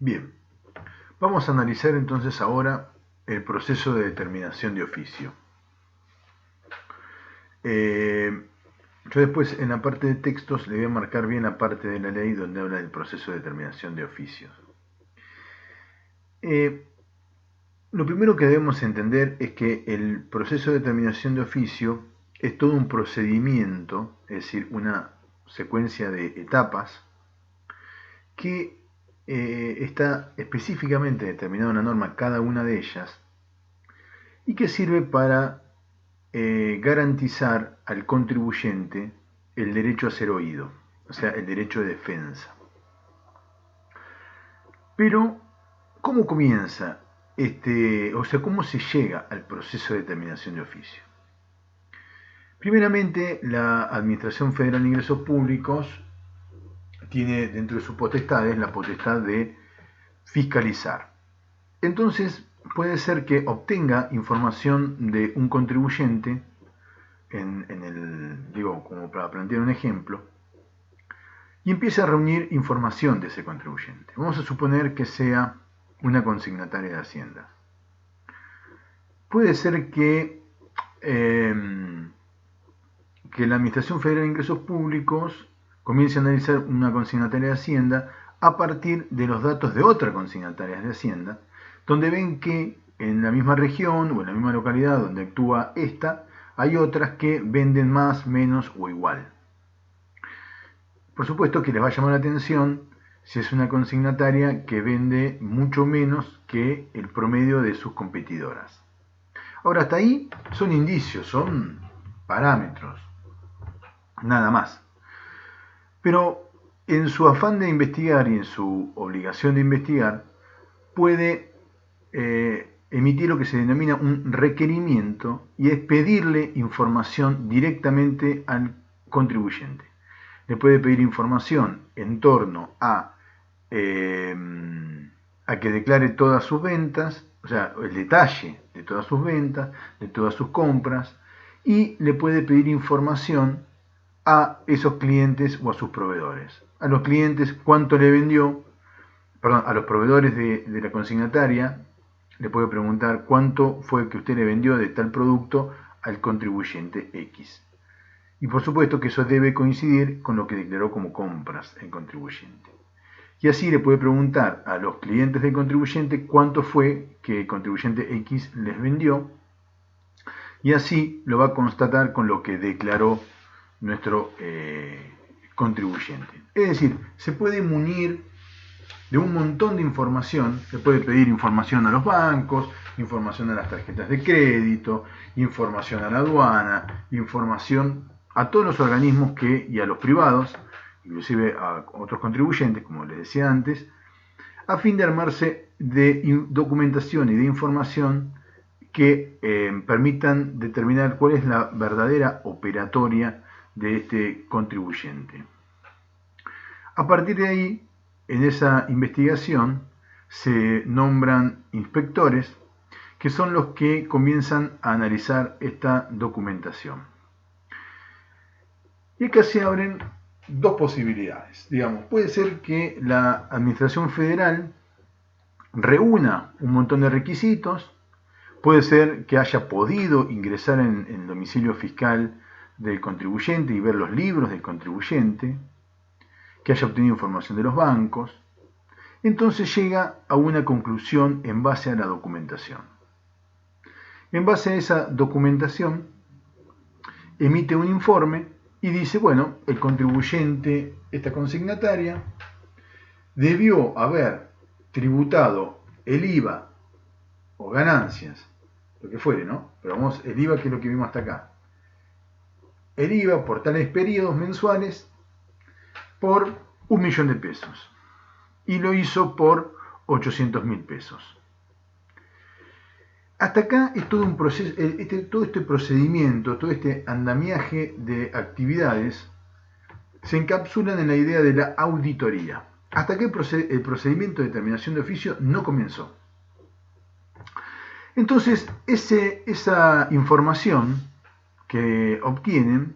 Bien, vamos a analizar entonces ahora el proceso de determinación de oficio. Yo después en la parte de textos le voy a marcar bien la parte de la ley donde habla del proceso de determinación de oficios. Lo primero que debemos entender es que el proceso de determinación de oficio es todo un procedimiento, es decir, una secuencia de etapas que está específicamente determinada en una norma cada una de ellas y que sirve para garantizar al contribuyente el derecho a ser oído, o sea, el derecho de defensa. Pero, ¿cómo comienza cómo se llega al proceso de determinación de oficio? Primeramente, la Administración Federal de Ingresos Públicos tiene dentro de sus potestades la potestad de fiscalizar. Entonces, puede ser que obtenga información de un contribuyente, como para plantear un ejemplo, y empiece a reunir información de ese contribuyente. Vamos a suponer que sea una consignataria de Hacienda. Puede ser que la Administración Federal de Ingresos Públicos comience a analizar una consignataria de Hacienda a partir de los datos de otra consignataria de Hacienda, donde ven que en la misma región o en la misma localidad donde actúa esta, hay otras que venden más, menos o igual. Por supuesto que les va a llamar la atención si es una consignataria que vende mucho menos que el promedio de sus competidoras. Ahora, hasta ahí son indicios, son parámetros, nada más. Pero en su afán de investigar y en su obligación de investigar, puede emitir lo que se denomina un requerimiento y es pedirle información directamente al contribuyente. Le puede pedir información en torno a que declare todas sus ventas, o sea, el detalle de todas sus ventas, de todas sus compras, y le puede pedir información a esos clientes o a sus proveedores. A los clientes cuánto le vendió, a los proveedores de la consignataria, le puede preguntar cuánto fue que usted le vendió de tal producto al contribuyente X. Y por supuesto que eso debe coincidir con lo que declaró como compras el contribuyente. Y así le puede preguntar a los clientes del contribuyente cuánto fue que el contribuyente X les vendió. Y así lo va a constatar con lo que declaró nuestro contribuyente. Es decir, se puede munir de un montón de información, se puede pedir información a los bancos, información a las tarjetas de crédito, información a la aduana, información a todos los organismos y a los privados, inclusive a otros contribuyentes, como les decía antes, a fin de armarse de documentación y de información que permitan determinar cuál es la verdadera operatoria de este contribuyente. A partir de ahí, en esa investigación se nombran inspectores que son los que comienzan a analizar esta documentación. Y acá se abren dos posibilidades. Digamos, puede ser que la Administración Federal reúna un montón de requisitos, puede ser que haya podido ingresar en el domicilio fiscal del contribuyente y ver los libros del contribuyente, que haya obtenido información de los bancos. Entonces llega a una conclusión en base a la documentación. En base a esa documentación, emite un informe y dice, bueno, el contribuyente, esta consignataria, debió haber tributado el IVA o ganancias, lo que fuere, ¿no? Pero vamos, el IVA que es lo que vimos hasta acá. El IVA por tales periodos mensuales por 1.000.000 de pesos. Y lo hizo por 800.000 pesos. Hasta acá es todo un proceso, todo este procedimiento, todo este andamiaje de actividades se encapsulan en la idea de la auditoría. Hasta acá el procedimiento de determinación de oficio no comenzó. Entonces, esa información que obtienen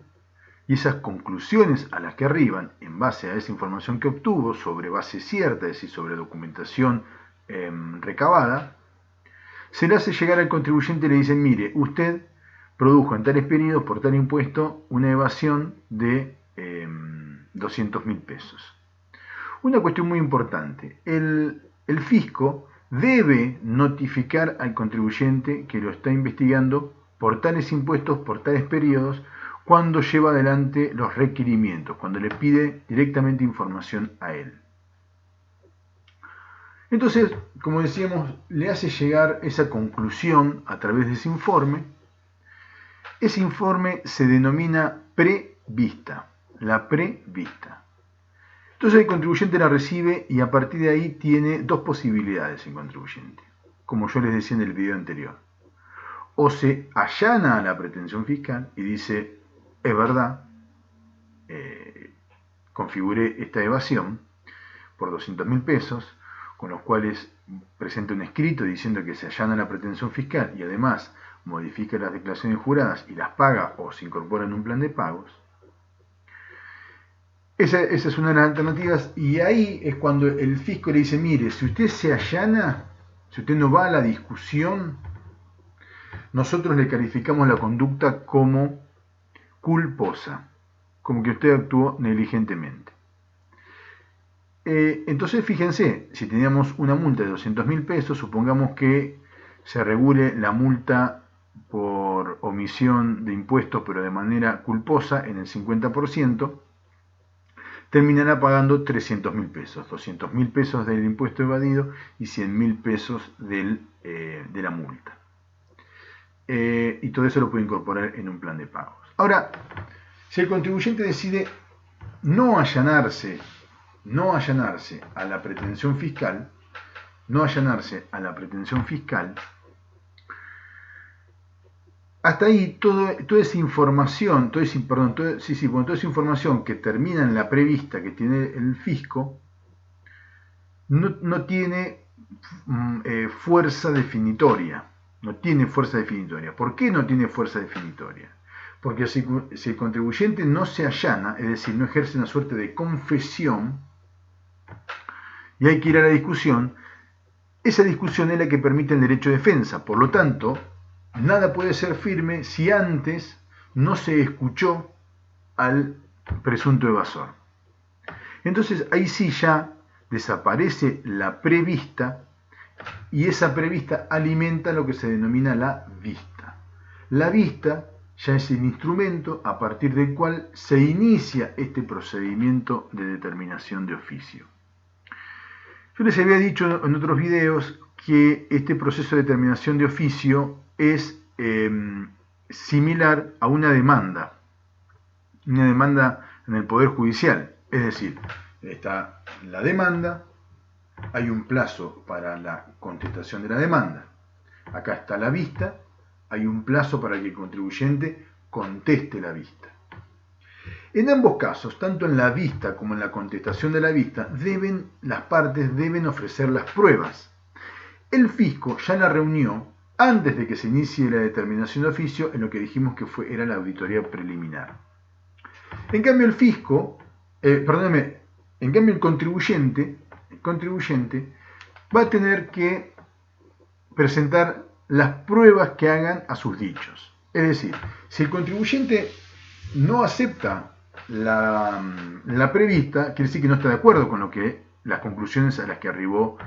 y esas conclusiones a las que arriban, en base a esa información que obtuvo, sobre base cierta, es decir, sobre documentación recabada, se le hace llegar al contribuyente y le dicen, mire, usted produjo en tales periodos por tal impuesto una evasión de 200.000 pesos. Una cuestión muy importante, el fisco debe notificar al contribuyente que lo está investigando por tales impuestos, por tales periodos, cuando lleva adelante los requerimientos, cuando le pide directamente información a él. Entonces, como decíamos, le hace llegar esa conclusión a través de ese informe. Ese informe se denomina prevista, la prevista. Entonces el contribuyente la recibe y a partir de ahí tiene dos posibilidades el contribuyente, como yo les decía en el video anterior. O se allana a la pretensión fiscal y dice, es verdad, configuré esta evasión por 200.000 pesos, con los cuales presenta un escrito diciendo que se allana la pretensión fiscal y además modifica las declaraciones juradas y las paga o se incorpora en un plan de pagos. Esa es una de las alternativas y ahí es cuando el fisco le dice, mire, si usted se allana, si usted no va a la discusión, nosotros le calificamos la conducta como culposa, como que usted actuó negligentemente. Entonces fíjense, si teníamos una multa de 200.000 pesos, supongamos que se regule la multa por omisión de impuestos pero de manera culposa en el 50%, terminará pagando 300.000 pesos, 200.000 pesos del impuesto evadido y 100.000 pesos de la multa. Y todo eso lo puede incorporar en un plan de pagos. Ahora, si el contribuyente decide no allanarse a la pretensión fiscal, hasta ahí toda esa información, toda esa información que termina en la prevista que tiene el fisco, no tiene fuerza definitoria. ¿Por qué no tiene fuerza definitoria? Porque si el contribuyente no se allana, es decir, no ejerce una suerte de confesión, y hay que ir a la discusión, esa discusión es la que permite el derecho de defensa. Por lo tanto, nada puede ser firme si antes no se escuchó al presunto evasor. Entonces ahí sí ya desaparece la prevista y esa prevista alimenta lo que se denomina la vista. La vista ya es el instrumento a partir del cual se inicia este procedimiento de determinación de oficio. Yo les había dicho en otros videos que este proceso de determinación de oficio es similar a una demanda en el Poder Judicial. Es decir, está la demanda, hay un plazo para la contestación de la demanda. Acá está la vista, hay un plazo para que el contribuyente conteste la vista. En ambos casos, tanto en la vista como en la contestación de la vista, las partes deben ofrecer las pruebas. El fisco ya la reunió antes de que se inicie la determinación de oficio en lo que dijimos que era la auditoría preliminar. En cambio el contribuyente va a tener que presentar las pruebas que hagan a sus dichos. Es decir, si el contribuyente no acepta la prevista, quiere decir que no está de acuerdo con las conclusiones a las que arribó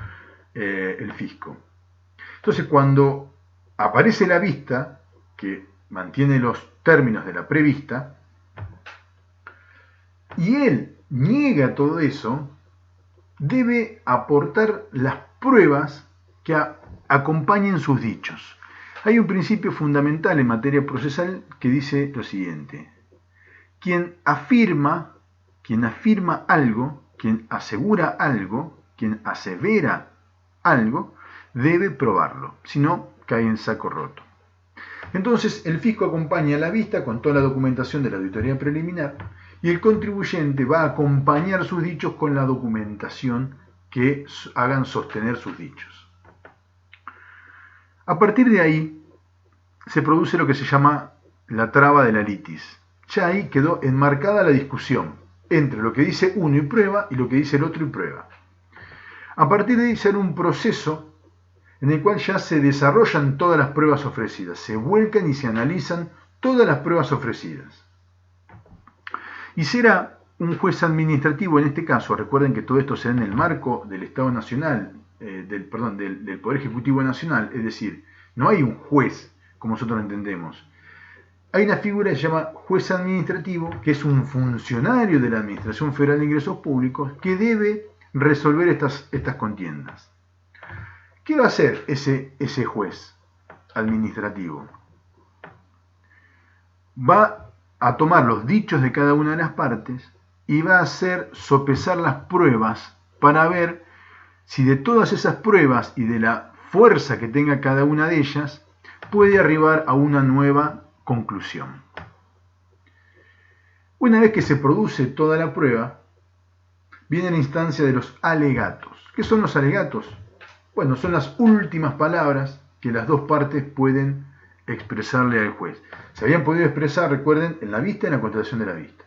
el fisco. Entonces, cuando aparece la vista, que mantiene los términos de la prevista, y él niega todo eso, debe aportar las pruebas que acompañen sus dichos. Hay un principio fundamental en materia procesal que dice lo siguiente: quien afirma algo, quien asegura algo, quien asevera algo, debe probarlo, si no, cae en saco roto. Entonces, el fisco acompaña la vista con toda la documentación de la auditoría preliminar y el contribuyente va a acompañar sus dichos con la documentación que hagan sostener sus dichos. A partir de ahí, se produce lo que se llama la traba de la litis. Ya ahí quedó enmarcada la discusión entre lo que dice uno y prueba y lo que dice el otro y prueba. A partir de ahí será un proceso en el cual ya se desarrollan todas las pruebas ofrecidas, se vuelcan y se analizan todas las pruebas ofrecidas. Y será un juez administrativo en este caso, recuerden que todo esto será en el marco del Estado Nacional, del Poder Ejecutivo Nacional, es decir, no hay un juez como nosotros lo entendemos. Hay una figura que se llama juez administrativo, que es un funcionario de la Administración Federal de Ingresos Públicos que debe resolver estas contiendas. ¿Qué va a hacer ese juez administrativo? Va a tomar los dichos de cada una de las partes y va a hacer sopesar las pruebas para ver si de todas esas pruebas y de la fuerza que tenga cada una de ellas puede arribar a una nueva conclusión. Una vez que se produce toda la prueba, viene la instancia de los alegatos. ¿Qué son los alegatos? Bueno, son las últimas palabras que las dos partes pueden expresarle al juez. Se habían podido expresar, recuerden, en la vista y en la constatación de la vista.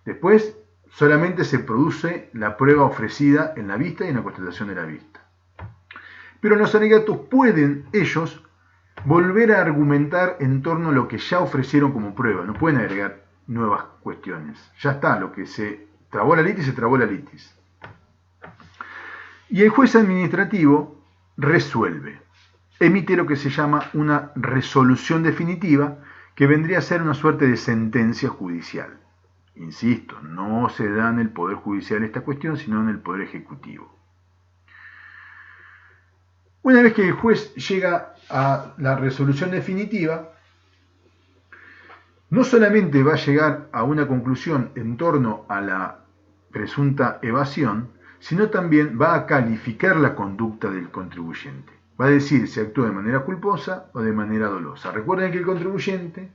Después, solamente se produce la prueba ofrecida en la vista y en la constatación de la vista. Pero los alegatos pueden ellos volver a argumentar en torno a lo que ya ofrecieron como prueba. No pueden agregar nuevas cuestiones. Ya está, lo que se trabó la litis, se trabó la litis. Y el juez administrativo resuelve. Emite lo que se llama una resolución definitiva, que vendría a ser una suerte de sentencia judicial. Insisto, no se da en el Poder Judicial esta cuestión, sino en el Poder Ejecutivo. Una vez que el juez llega a la resolución definitiva, no solamente va a llegar a una conclusión en torno a la presunta evasión, sino también va a calificar la conducta del contribuyente. Va a decir si actuó de manera culposa o de manera dolosa. Recuerden que el contribuyente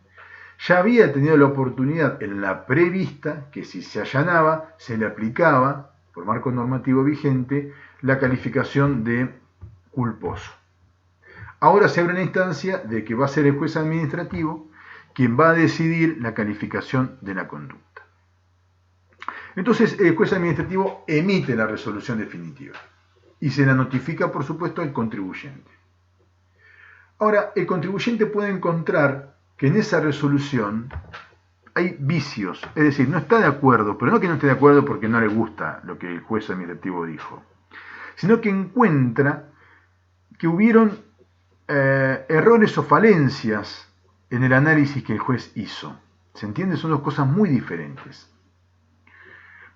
ya había tenido la oportunidad en la prevista que si se allanaba se le aplicaba, por marco normativo vigente, la calificación de culposo. Ahora se abre una instancia de que va a ser el juez administrativo quien va a decidir la calificación de la conducta. Entonces el juez administrativo emite la resolución definitiva y se la notifica, por supuesto, al contribuyente. Ahora, el contribuyente puede encontrar que en esa resolución hay vicios, es decir, no está de acuerdo, pero no que no esté de acuerdo porque no le gusta lo que el juez administrativo dijo, sino que encuentra que hubieron errores o falencias en el análisis que el juez hizo. ¿Se entiende? Son dos cosas muy diferentes.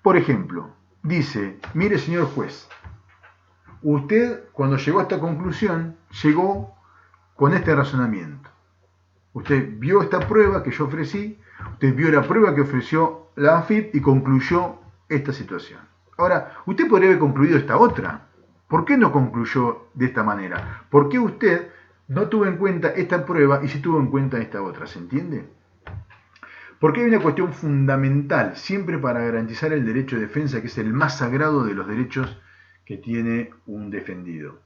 Por ejemplo, dice, mire señor juez, usted cuando llegó a esta conclusión, llegó con este razonamiento. Usted vio esta prueba que yo ofrecí, usted vio la prueba que ofreció la AFIP y concluyó esta situación. Ahora, usted podría haber concluido esta otra. ¿Por qué no concluyó de esta manera? ¿Por qué usted no tuvo en cuenta esta prueba y sí tuvo en cuenta esta otra? ¿Se entiende? Porque hay una cuestión fundamental, siempre para garantizar el derecho de defensa, que es el más sagrado de los derechos que tiene un defendido.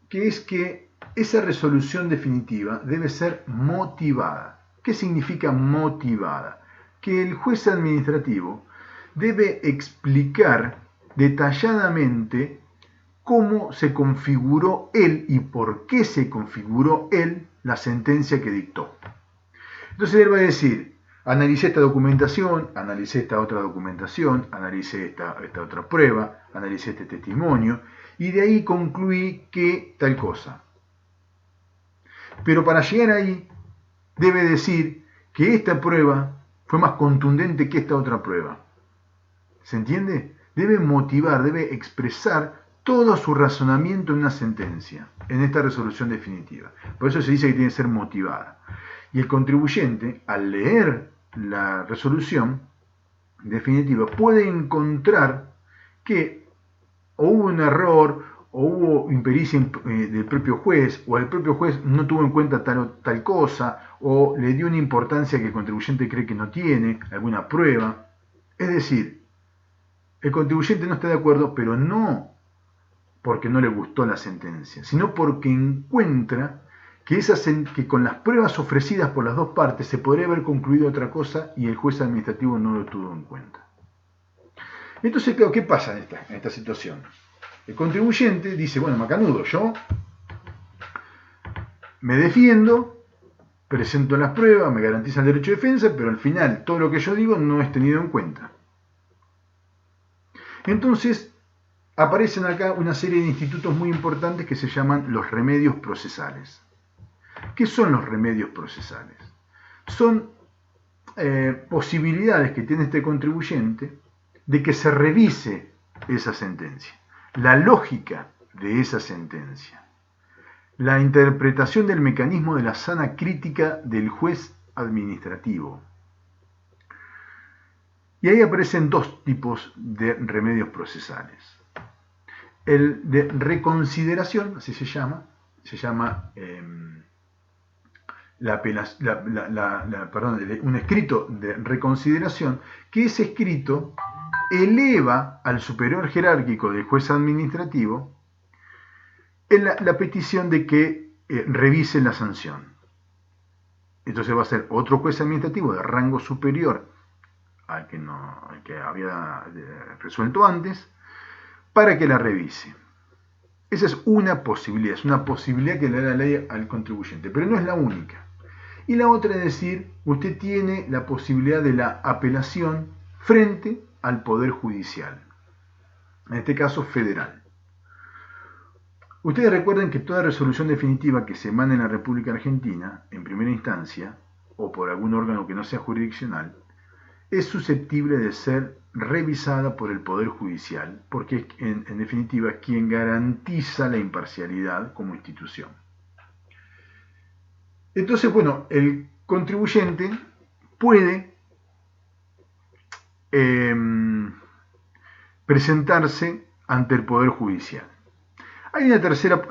Que es que esa resolución definitiva debe ser motivada. ¿Qué significa motivada? Que el juez administrativo debe explicar detalladamente cómo se configuró él y por qué se configuró él la sentencia que dictó. Entonces él va a decir, analicé esta documentación, analicé esta otra documentación, analicé esta otra prueba, analicé este testimonio, y de ahí concluí que tal cosa. Pero para llegar ahí, debe decir que esta prueba fue más contundente que esta otra prueba. ¿Se entiende? Debe motivar, debe expresar todo su razonamiento en una sentencia, en esta resolución definitiva. Por eso se dice que tiene que ser motivada. Y el contribuyente, al leer la resolución definitiva, puede encontrar que o hubo un error, o hubo impericia del propio juez, o el propio juez no tuvo en cuenta tal cosa, o le dio una importancia que el contribuyente cree que no tiene, alguna prueba. Es decir, el contribuyente no está de acuerdo, pero no porque no le gustó la sentencia, sino porque encuentra que con las pruebas ofrecidas por las dos partes se podría haber concluido otra cosa y el juez administrativo no lo tuvo en cuenta. Entonces, claro, ¿qué pasa en esta situación? El contribuyente dice, bueno, macanudo, yo me defiendo, presento las pruebas, me garantiza el derecho de defensa, pero al final todo lo que yo digo no es tenido en cuenta. Entonces, aparecen acá una serie de institutos muy importantes que se llaman los remedios procesales. ¿Qué son los remedios procesales? Son posibilidades que tiene este contribuyente de que se revise esa sentencia, la lógica de esa sentencia, la interpretación del mecanismo de la sana crítica del juez administrativo. Y ahí aparecen dos tipos de remedios procesales. El de reconsideración, así se llama un escrito de reconsideración, que ese escrito eleva al superior jerárquico del juez administrativo la petición de que revise la sanción. Entonces va a ser otro juez administrativo de rango superior al que había resuelto antes, para que la revise. Esa es una posibilidad que le da la ley al contribuyente, pero no es la única. Y la otra es decir, usted tiene la posibilidad de la apelación frente al Poder Judicial, en este caso federal. Ustedes recuerden que toda resolución definitiva que se emane en la República Argentina, en primera instancia, o por algún órgano que no sea jurisdiccional, es susceptible de ser revisada por el Poder Judicial, porque es en definitiva quien garantiza la imparcialidad como institución. Entonces, bueno, el contribuyente puede presentarse ante el Poder Judicial. Hay una tercera,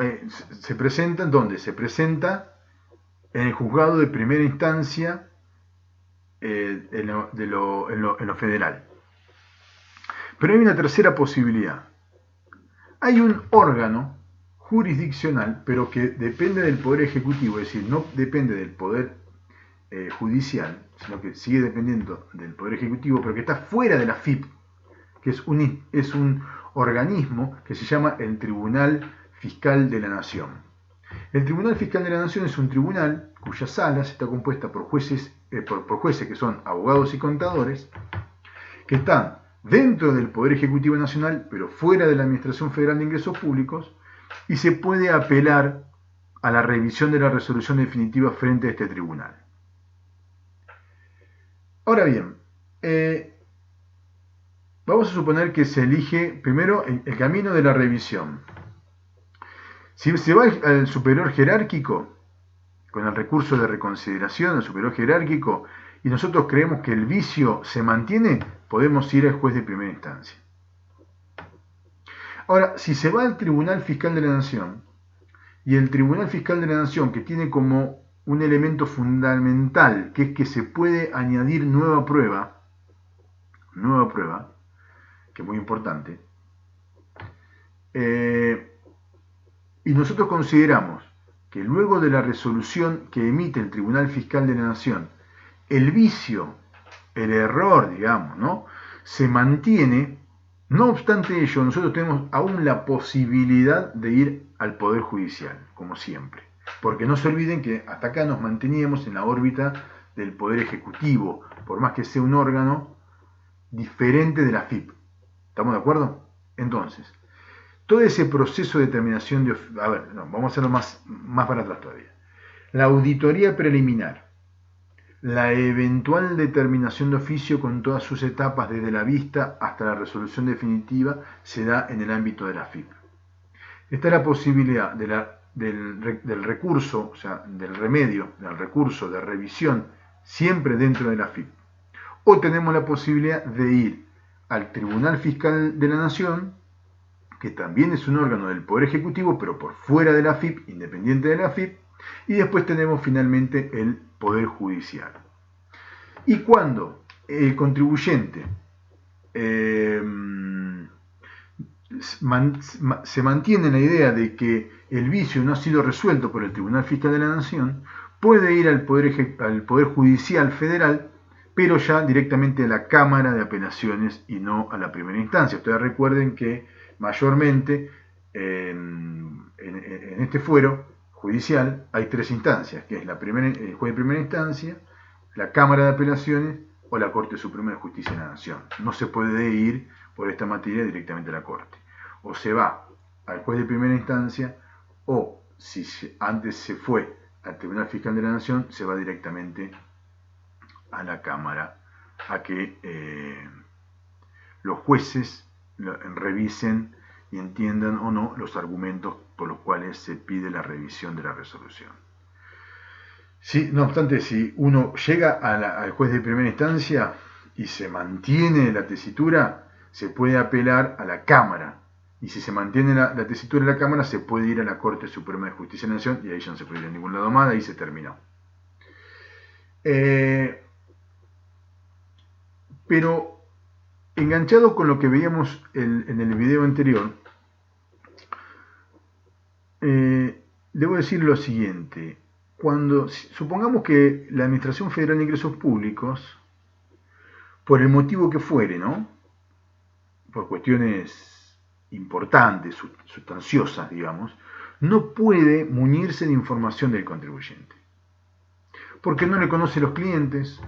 se presenta, ¿dónde? Se presenta en el juzgado de primera instancia en lo federal. Pero hay una tercera posibilidad. Hay un órgano jurisdiccional, pero que depende del Poder Ejecutivo, es decir, no depende del Poder Judicial, sino que sigue dependiendo del Poder Ejecutivo, pero que está fuera de la FIP, que es un organismo que se llama el Tribunal Fiscal de la Nación. El Tribunal Fiscal de la Nación es un tribunal cuya sala está compuesta por jueces que son abogados y contadores, que están dentro del Poder Ejecutivo Nacional, pero fuera de la Administración Federal de Ingresos Públicos, y se puede apelar a la revisión de la resolución definitiva frente a este tribunal. Ahora bien, vamos a suponer que se elige primero el camino de la revisión. Si se va al superior jerárquico, con el recurso de reconsideración al superior jerárquico, y nosotros creemos que el vicio se mantiene, podemos ir al juez de primera instancia. Ahora, si se va al Tribunal Fiscal de la Nación, y el Tribunal Fiscal de la Nación, que tiene como un elemento fundamental, que es que se puede añadir nueva prueba, que es muy importante, y nosotros consideramos que luego de la resolución que emite el Tribunal Fiscal de la Nación, el vicio, el error, digamos, ¿no?, se mantiene. No obstante ello, nosotros tenemos aún la posibilidad de ir al Poder Judicial, como siempre. Porque no se olviden que hasta acá nos manteníamos en la órbita del Poder Ejecutivo, por más que sea un órgano diferente de la FIP. ¿Estamos de acuerdo? Entonces, todo ese proceso de determinación de... vamos a hacerlo más para atrás todavía. La auditoría preliminar, la eventual determinación de oficio con todas sus etapas desde la vista hasta la resolución definitiva se da en el ámbito de la FIP. Está la posibilidad del recurso, o sea, del remedio, del recurso de revisión, siempre dentro de la FIP. O tenemos la posibilidad de ir al Tribunal Fiscal de la Nación, que también es un órgano del Poder Ejecutivo, pero por fuera de la FIP, independiente de la FIP, y después tenemos finalmente el Poder Judicial. Y cuando el contribuyente se mantiene la idea de que el vicio no ha sido resuelto por el Tribunal Fiscal de la Nación, puede ir al Poder Judicial Federal, pero ya directamente a la Cámara de Apelaciones y no a la primera instancia. Ustedes recuerden que mayormente en este fuero judicial hay tres instancias, que es el juez de primera instancia, la Cámara de Apelaciones o la Corte Suprema de Justicia de la Nación. No se puede ir por esta materia directamente a la Corte. O se va al juez de primera instancia, o si antes se fue al Tribunal Fiscal de la Nación, se va directamente a la Cámara a que los jueces revisen y entiendan o no los argumentos por los cuales se pide la revisión de la resolución. Sí, no obstante, si uno llega al juez de primera instancia y se mantiene la tesitura, se puede apelar a la Cámara. Y si se mantiene la tesitura de la Cámara, se puede ir a la Corte Suprema de Justicia de la Nación, y ahí ya no se puede ir a ningún lado más, ahí se terminó. Pero enganchado con lo que veíamos en el video anterior, debo decir lo siguiente. Supongamos que la Administración Federal de Ingresos Públicos, por el motivo que fuere, ¿no? Por cuestiones importantes, sustanciosas, digamos, no puede muñirse de información del contribuyente. Porque no le conoce a los clientes,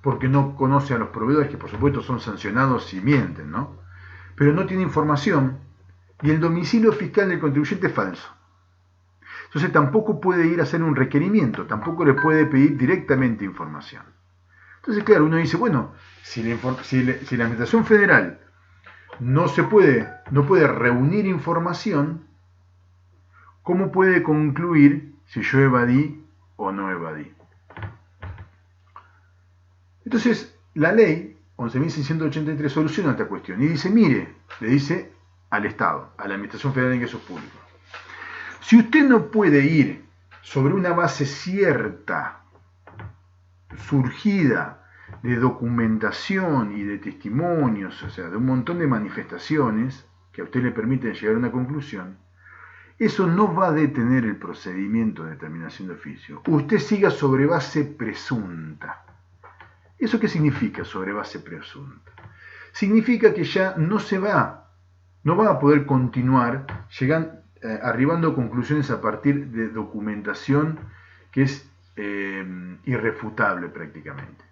porque no conoce a los proveedores, que por supuesto son sancionados si mienten, ¿no? Pero no tiene información y el domicilio fiscal del contribuyente es falso. Entonces tampoco puede ir a hacer un requerimiento, tampoco le puede pedir directamente información. Entonces, claro, uno dice, bueno, si la Administración Federal no puede reunir información, ¿cómo puede concluir si yo evadí o no evadí? Entonces, la ley 11.683 soluciona esta cuestión y dice, mire, le dice al Estado, a la Administración Federal de Ingresos Públicos, si usted no puede ir sobre una base cierta, surgida de documentación y de testimonios, o sea, de un montón de manifestaciones que a usted le permiten llegar a una conclusión, eso no va a detener el procedimiento de determinación de oficio. Usted siga sobre base presunta. ¿Eso qué significa sobre base presunta? Significa que ya no va a poder continuar arribando a conclusiones a partir de documentación que es irrefutable prácticamente.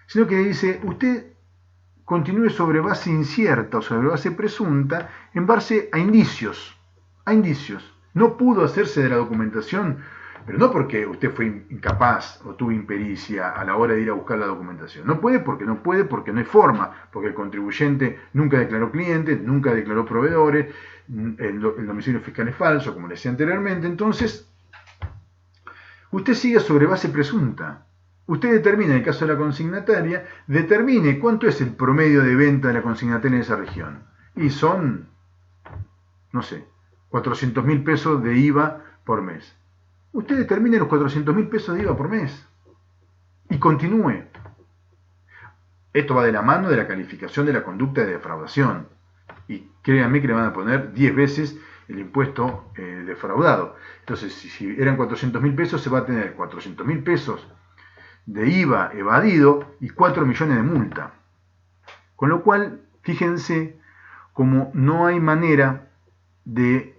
Sino que dice, usted continúe sobre base incierta o sobre base presunta en base a indicios. No pudo hacerse de la documentación, pero no porque usted fue incapaz o tuvo impericia a la hora de ir a buscar la documentación. No puede porque no hay forma, porque el contribuyente nunca declaró clientes, nunca declaró proveedores, el domicilio fiscal es falso, como le decía anteriormente. Entonces, usted sigue sobre base presunta. Usted determina, en el caso de la consignataria, determine cuánto es el promedio de venta de la consignataria en esa región. Y son, no sé, 400.000 pesos de IVA por mes. Usted determine los 400.000 pesos de IVA por mes y continúe. Esto va de la mano de la calificación de la conducta de defraudación. Y créanme que le van a poner 10 veces el impuesto defraudado. Entonces, si eran 400.000 pesos, se va a tener 400.000 pesos de IVA evadido y 4 millones de multa. Con lo cual, fíjense como no hay manera de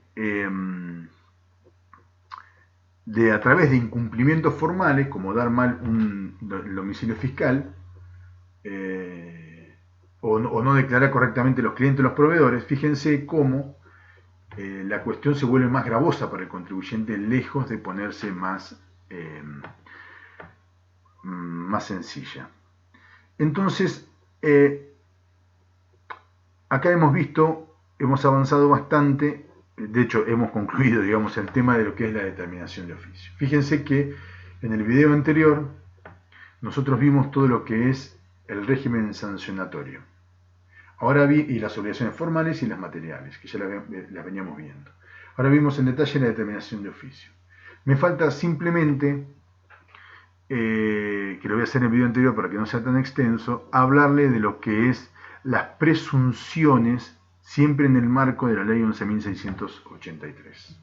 a través de incumplimientos formales, como dar mal el domicilio fiscal, o no declarar correctamente los clientes o los proveedores, fíjense cómo la cuestión se vuelve más gravosa para el contribuyente, lejos de ponerse más sencilla. Entonces, acá hemos avanzado bastante. De hecho, hemos concluido, digamos, el tema de lo que es la determinación de oficio. Fíjense que en el video anterior nosotros vimos todo lo que es el régimen sancionatorio. Ahora y las obligaciones formales y las materiales, que ya las veníamos viendo. Ahora vimos en detalle la determinación de oficio. Me falta simplemente, que lo voy a hacer en el video anterior para que no sea tan extenso, hablarle de lo que es las presunciones siempre en el marco de la ley 11.683.